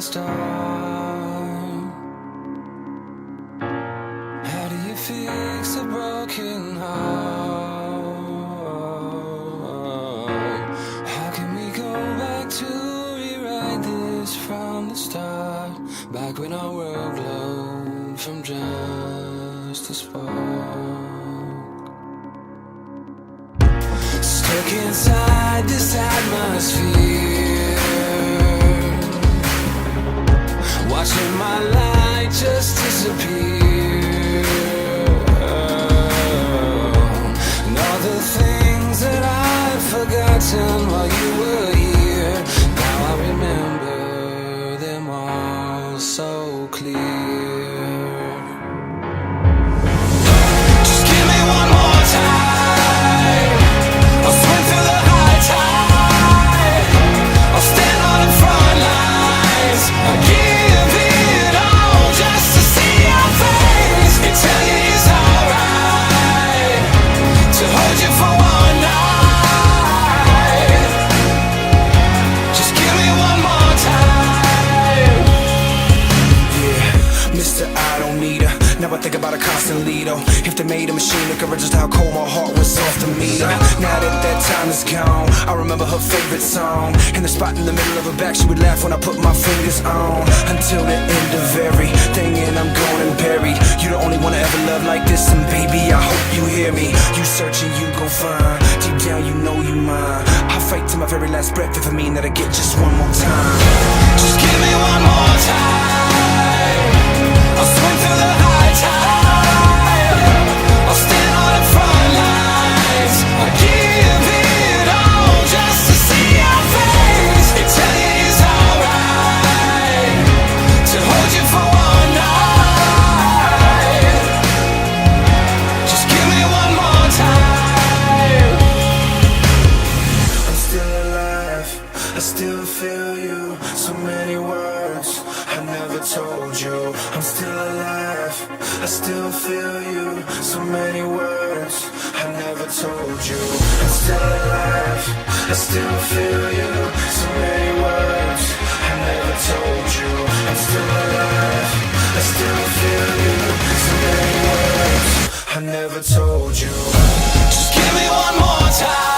the start. How do you fix a broken heart? How can we go back to rewrite this from the start? Back when our world glowed from just a spark. Stuck inside this atmosphere, watching my light just disappear. And all the things that I've forgotten while you were here, now I remember them all so clear. Just give me one more time, I'll swim through the high tide, I'll stand on the front lines, I'll give it all just to see your face and tell you it's alright to hold you for one night. Just give me one more time. Yeah, Mr. I don't need her. Now I think about her constantly though. If they made a machine that could register how cold my heart was off the meter. Now that time is gone, I remember her favorite song. In the spot in the middle of her back, she would laugh when I put my fingers on. Until the end of everything, and I'm gone and buried. You're the only one I ever loved like this, and baby, I hope you hear me. You searching, you gon' find. Deep down, you know you mine. I'll fight to my very last breath if it mean that I get just one more time. Just give me one more time, I'll swim through the high tide, I'll stand on the front lines, I'll give it all just to see your face and tell you it's alright to hold you for one night. Just give me one more time. I'm still alive, I still feel you. So many words I never told you. I'm still alive, I still feel you. So many words I never told you. I'm still alive, I still feel you. So many words I never told you. I'm still alive, I still feel you. So many words I never told you. Just give me one more time.